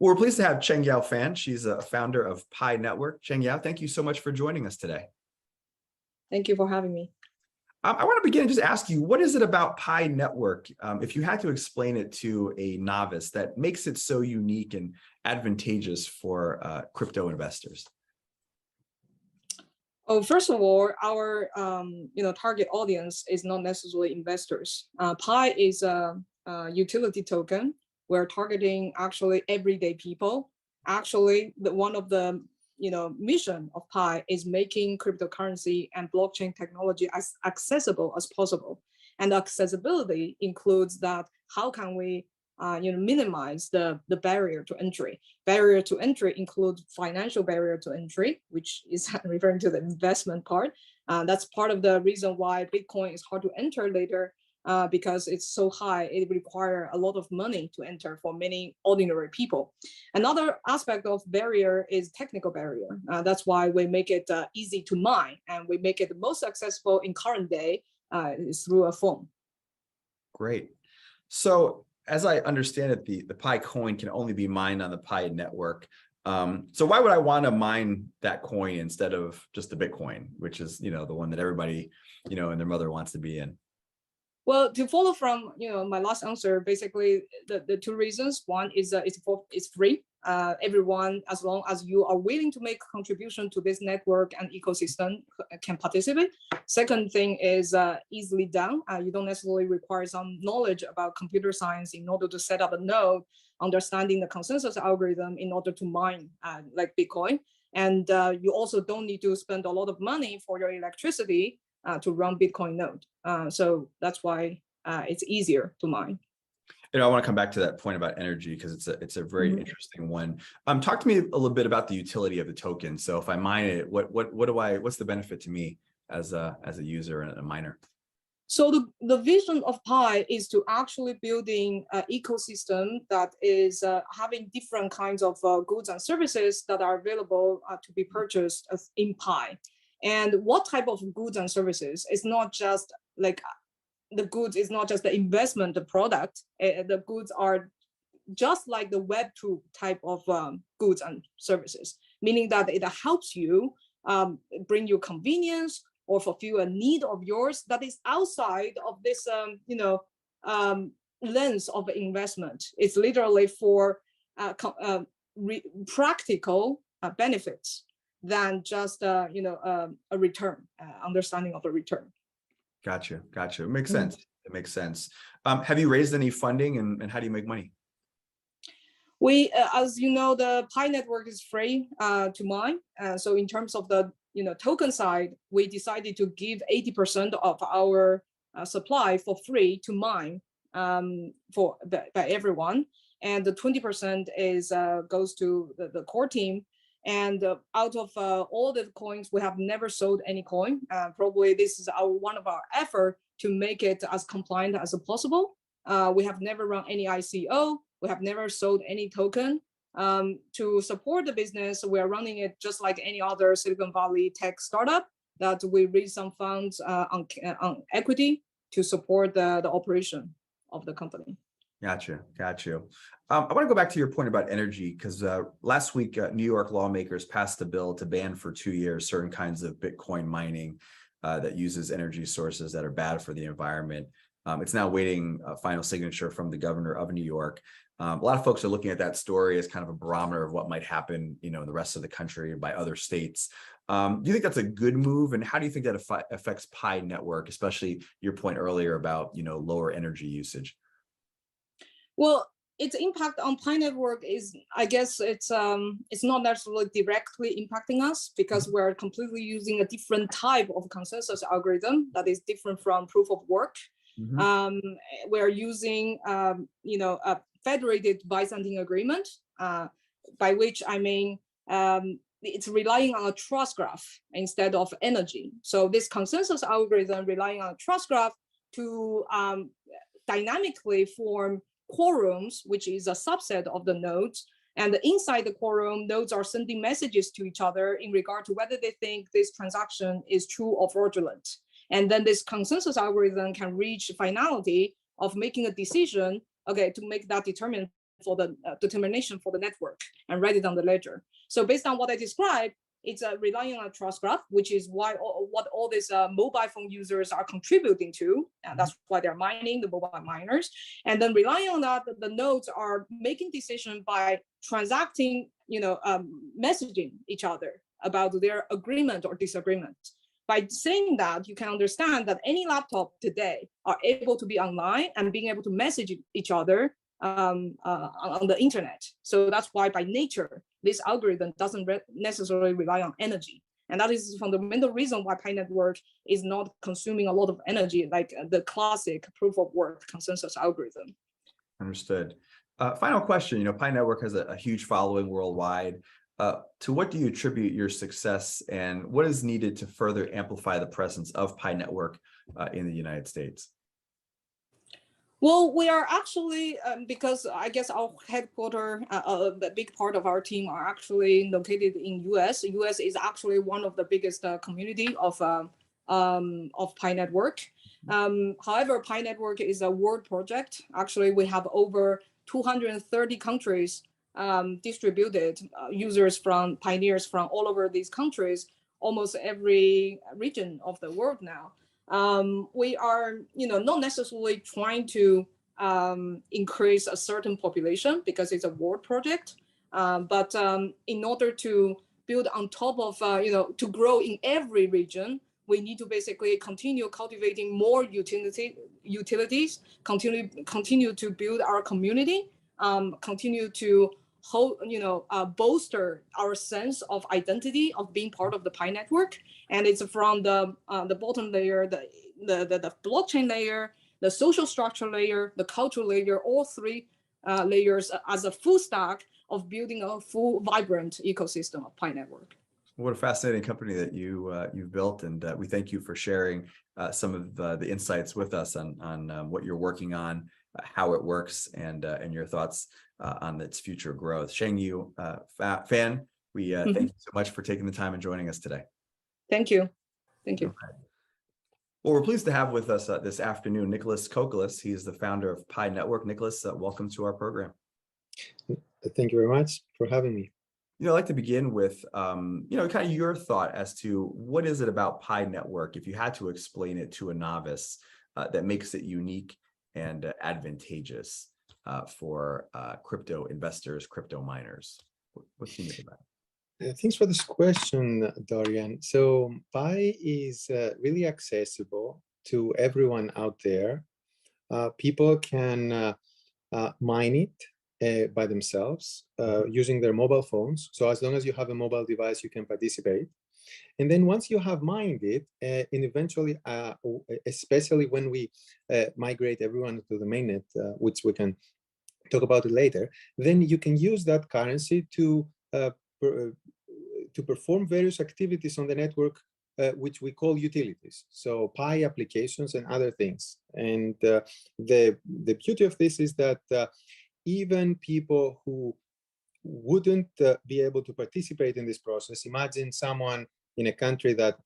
Well, we're pleased to have Cheng Yao Fan. She's a founder of Pi Network. Cheng Yao, thank you so much for joining us today. Thank you for having me. I want to begin and just ask you, what is it about Pi Network, if you had to explain it to a novice, that makes it so unique and advantageous for crypto investors? Oh, first of all, our target audience is not necessarily investors. Pi is a utility token. We're targeting actually everyday people. Actually, one of the mission of Pi is making cryptocurrency and blockchain technology as accessible as possible. And accessibility includes that how can we minimize the barrier to entry. Barrier to entry includes financial barrier to entry, which is referring to the investment part. That's part of the reason why Bitcoin is hard to enter later, because it's so high. It requires a lot of money to enter for many ordinary people. Another aspect of barrier is technical barrier. That's why we make it easy to mine, and we make it most accessible in current day through a phone. Great. So as I understand it, the Pi coin can only be mined on the Pi network. So why would I want to mine that coin instead of just the Bitcoin, which is the one that everybody and their mother wants to be in? Well, to follow from my last answer, basically the two reasons. One is it's free. Everyone, as long as you are willing to make contribution to this network and ecosystem, can participate. Second thing is easily done. You don't necessarily require some knowledge about computer science in order to set up a node, understanding the consensus algorithm in order to mine like Bitcoin. And you also don't need to spend a lot of money for your electricity to run Bitcoin node. So that's why it's easier to mine. I want to come back to that point about energy because it's a very interesting one. Talk to me a little bit about the utility of the token. So if I mine it, what's the benefit to me as a user and a miner? So the vision of Pi is to actually building an ecosystem that is having different kinds of goods and services that are available to be purchased in Pi. And what type of goods and services? It's not just like the goods is not just the investment, the product. The goods are just like the Web2 type of goods and services, meaning that it helps you bring you convenience or fulfill a need of yours that is outside of this lens of investment. It's literally for practical benefits than just a return, understanding of a return. Gotcha. It makes sense. It makes sense. Have you raised any funding, and how do you make money? We, as you know, the Pi network is free to mine. So in terms of the token side, we decided to give 80% of our supply for free to mine by everyone, and the 20% is goes to the core team. And out of all the coins, we have never sold any coin. Probably this is one of our effort to make it as compliant as possible. We have never run any ICO. We have never sold any token. To support the business, we are running it just like any other Silicon Valley tech startup, that we raise some funds on equity to support the operation of the company. Gotcha. I want to go back to your point about energy, because last week, New York lawmakers passed a bill to ban for 2 years certain kinds of Bitcoin mining that uses energy sources that are bad for the environment. It's now waiting a final signature from the governor of New York. A lot of folks are looking at that story as kind of a barometer of what might happen, in the rest of the country by other states. Do you think that's a good move, and how do you think that affects Pi Network, especially your point earlier about lower energy usage? Well, its impact on Pi Network is, I guess, it's not necessarily directly impacting us because we're completely using a different type of consensus algorithm that is different from proof of work. We're using, a federated Byzantine agreement, by which I mean it's relying on a trust graph instead of energy. So this consensus algorithm relying on a trust graph to dynamically form quorums, which is a subset of the nodes. And inside the quorum, nodes are sending messages to each other in regard to whether they think this transaction is true or fraudulent. And then this consensus algorithm can reach finality of making a decision, okay, to make that determination for the determination for the network and write it on the ledger. So based on what I described, it's relying on a trust graph, which is why what all these mobile phone users are contributing to. And that's why they're mining, the mobile miners. And then relying on that, the nodes are making decisions by transacting, messaging each other about their agreement or disagreement. By saying that, you can understand that any laptop today are able to be online and being able to message each other on the internet. So that's why by nature, this algorithm doesn't necessarily rely on energy. And that is the fundamental reason why Pi Network is not consuming a lot of energy like the classic proof of work consensus algorithm. Understood. Final question, Pi Network has a huge following worldwide. To what do you attribute your success, and what is needed to further amplify the presence of Pi Network in the United States? Well, we are actually, because I guess our headquarters, a big part of our team are actually located in US. US is actually one of the biggest community of Pi Network. However, Pi Network is a world project. Actually, we have over 230 countries distributed users from pioneers from all over these countries, almost every region of the world now. We are, not necessarily trying to increase a certain population because it's a world project, but in order to build on top of, to grow in every region, we need to basically continue cultivating more utilities, continue to build our community, continue to bolster our sense of identity of being part of the Pi Network. And it's from the bottom layer, the blockchain layer, the social structure layer, the cultural layer, all three layers as a full stack of building a full vibrant ecosystem of Pi Network. What a fascinating company that you've built, and we thank you for sharing some of the insights with us on what you're working on, how it works, and your thoughts on its future growth. Shengyu Fan, we thank you so much for taking the time and joining us today. Thank you. Thank you. Okay. Well, we're pleased to have with us this afternoon Nicholas Kokolas. He's the founder of Pi Network. Nicholas, welcome to our program. Thank you very much for having me. I'd like to begin with, kind of your thought as to what is it about Pi Network, if you had to explain it to a novice, that makes it unique and advantageous for crypto investors, crypto miners. What's unique about it? Thanks for this question, Dorian. So Pi is really accessible to everyone out there. People can mine it by themselves using their mobile phones. So as long as you have a mobile device, you can participate. And then once you have mined it, and eventually, especially when we migrate everyone to the mainnet, which we can talk about it later, then you can use that currency to perform various activities on the network, which we call utilities. So Pi applications and other things. And the beauty of this is that even people who wouldn't be able to participate in this process, imagine someone in a country that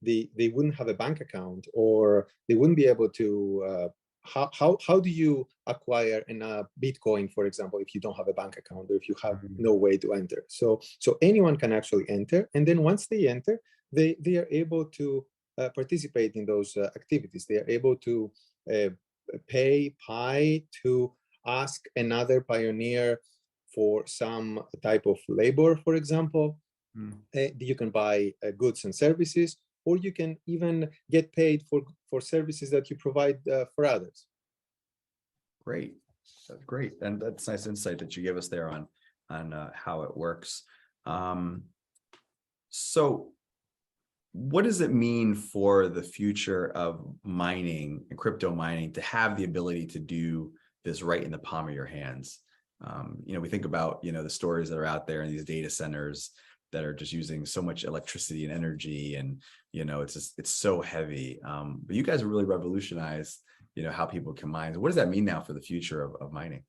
they wouldn't have a bank account, or they wouldn't be able to, how do you acquire a Bitcoin, for example, if you don't have a bank account, or if you have no way to enter? So anyone can actually enter. And then once they enter, they are able to participate in those activities. They are able to pay Pi to ask another pioneer for some type of labor, for example. You can buy goods and services, or you can even get paid for services that you provide for others. Great. That's great. And that's nice insight that you gave us there on how it works. So what does it mean for the future of mining and crypto mining to have the ability to do this right in the palm of your hands? We think about, the stories that are out there in these data centers that are just using so much electricity and energy, and, it's so heavy. But you guys have really revolutionized, how people can mine. What does that mean now for the future of mining?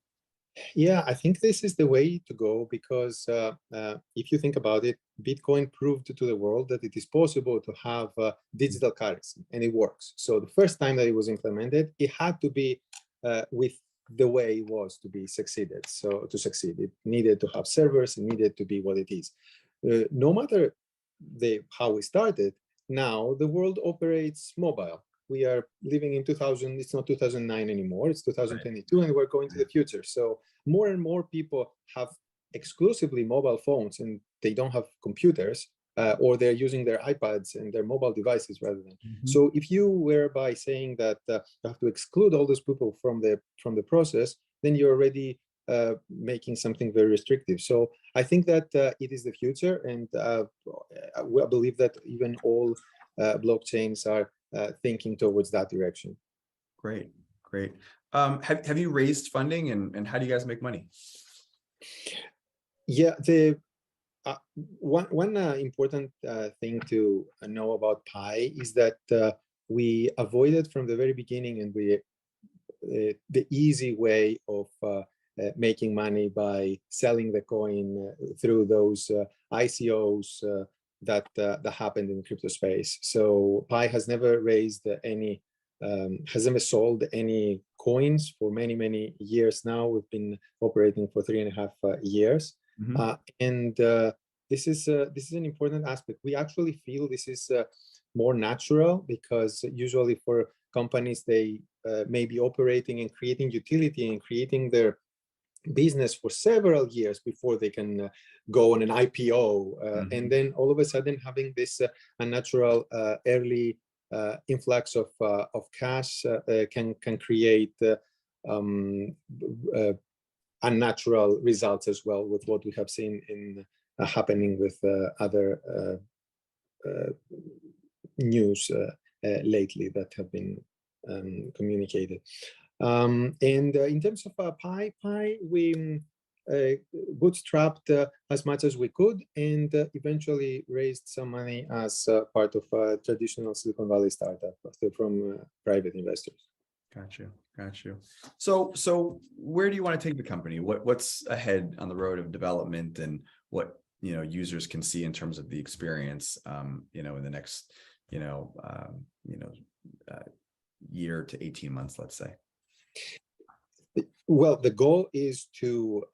Yeah, I think this is the way to go, because if you think about it, Bitcoin proved to the world that it is possible to have digital currency, and it works. So the first time that it was implemented, it had to be with the way it was to be succeeded. So to succeed, it needed to have servers, it needed to be what it is. No matter how we started, now the world operates mobile. We are living in 2000, it's not 2009 anymore, it's 2022, and we're going to the future. So more and more people have exclusively mobile phones and they don't have computers, or they're using their iPads and their mobile devices rather than. So if you were by saying that you have to exclude all those people from the process, then you're already making something very restrictive. So I think that it is the future, and I believe that even all blockchains are thinking towards that direction. Great, great. Have you raised funding, and how do you guys make money? Yeah, one important thing to know about Pi is that we avoided from the very beginning, and the easy way of making money by selling the coin through those ICOs that happened in the crypto space. So Pi has never raised has never sold any coins for many years now. We've been operating for 3.5 years. And this is an important aspect. We actually feel this is more natural, because usually for companies, they may be operating and creating utility and creating their business for several years before they can go on an IPO, and then all of a sudden having this unnatural early influx of cash can create unnatural results as well, with what we have seen in happening with other news lately that have been communicated. And in terms of Pi, we bootstrapped as much as we could, and eventually raised some money as part of a traditional Silicon Valley startup from private investors. Got you. So where do you want to take the company? What's ahead on the road of development, and what users can see in terms of the experience, in the next year to 18 months, let's say? Well, the goal is to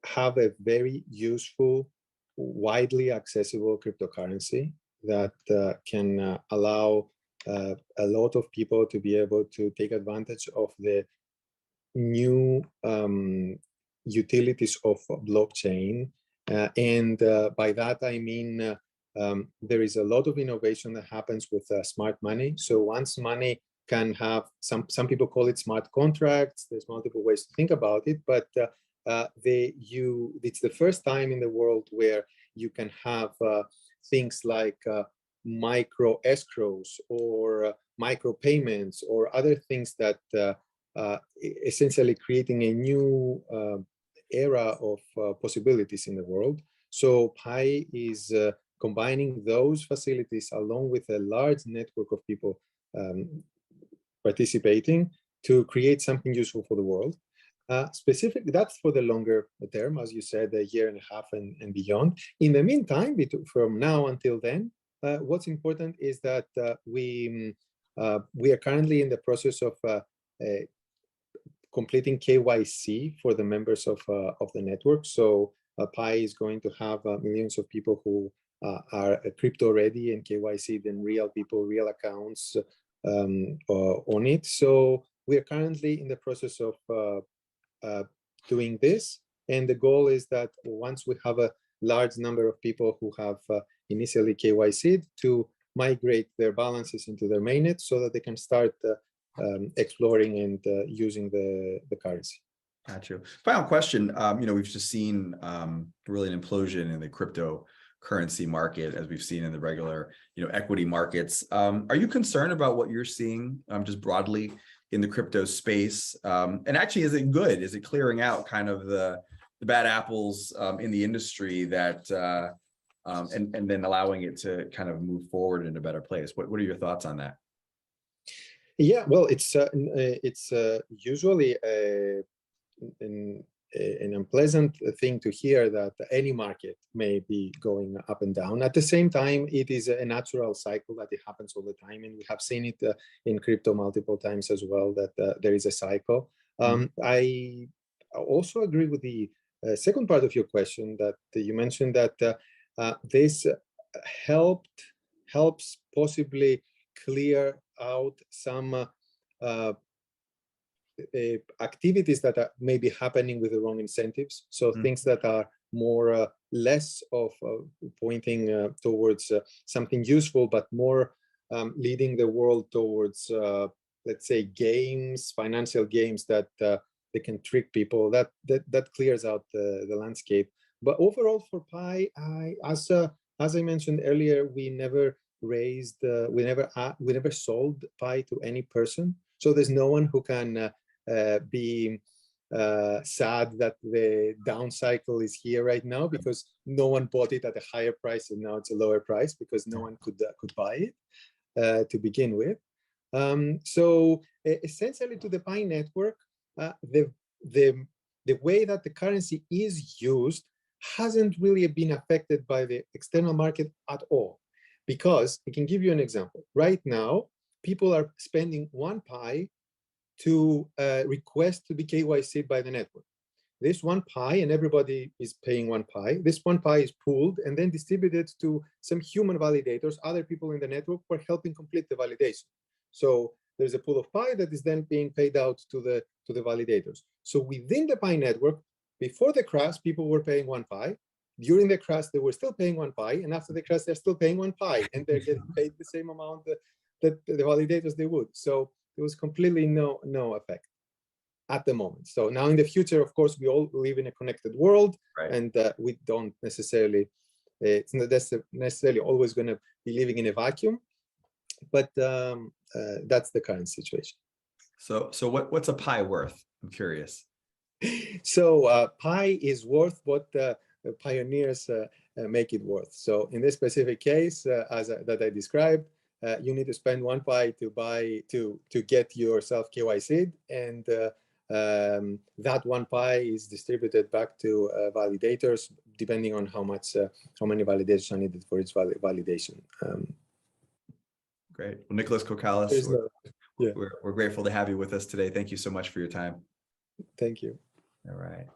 have a very useful, widely accessible cryptocurrency that can allow a lot of people to be able to take advantage of the new utilities of blockchain. And by that, I mean, there is a lot of innovation that happens with smart money. So once money can have, some people call it smart contracts. There's multiple ways to think about it, but it's the first time in the world where you can have things like micro escrows or micro payments or other things that essentially creating a new era of possibilities in the world. So Pi is combining those facilities along with a large network of people participating to create something useful for the world. Specifically, that's for the longer term, as you said, a year and a half and beyond. In the meantime, from now until then, what's important is that we are currently in the process of completing KYC for the members of the network. So Pi is going to have millions of people who are crypto ready and KYC, then real people, real accounts on it. So we are currently in the process of doing this, and the goal is that once we have a large number of people who have initially KYC'd, to migrate their balances into their mainnet so that they can start exploring and using the currency. Got you. Final question. We've just seen really an implosion in the cryptocurrency market, as we've seen in the regular, equity markets. Are you concerned about what you're seeing just broadly in the crypto space? And actually, is it good? Is it clearing out kind of the bad apples in the industry that and then allowing it to kind of move forward in a better place? What are your thoughts on that? Yeah, well, it's usually an unpleasant thing to hear that any market may be going up and down. At the same time, it is a natural cycle that it happens all the time, and we have seen it in crypto multiple times as well, that there is a cycle. I also agree with the second part of your question that you mentioned that this helps possibly clear out some activities that are maybe happening with the wrong incentives. So things that are more less of pointing towards something useful, but more leading the world towards, let's say, games, financial games that they can trick people. That clears out the landscape. But overall, for Pi, as I mentioned earlier, we never raised, we never sold Pi to any person. So there's no one who can be sad that the down cycle is here right now, because no one bought it at a higher price and now it's a lower price because no one could buy it to begin with. So essentially, to the Pi network, the way that the currency is used hasn't really been affected by the external market at all. Because I can give you an example. Right now, people are spending 1 Pi to request to be KYC'd by the network. This 1 Pi, and everybody is paying 1 Pi. This 1 Pi is pooled and then distributed to some human validators, other people in the network who are helping complete the validation. So there's a pool of Pi that is then being paid out to the validators. So within the Pi network, before the crash, people were paying 1 Pi. During the crash, they were still paying 1 Pi, and after the crash, they're still paying 1 Pi, and they're getting paid the same amount that the validators they would. So there was completely no effect at the moment. So now in the future, of course, we all live in a connected world, right. And we don't necessarily, it's not necessarily always going to be living in a vacuum, but that's the current situation. So what's a Pi worth? I'm curious. So Pi is worth what the pioneers make it worth. So in this specific case, that I described, you need to spend 1 Pi to get yourself KYC'd, and that 1 Pi is distributed back to validators, depending on how many validations are needed for each validation. Great. Well, Nicholas Kokalis, we're grateful to have you with us today. Thank you so much for your time. Thank you. All right.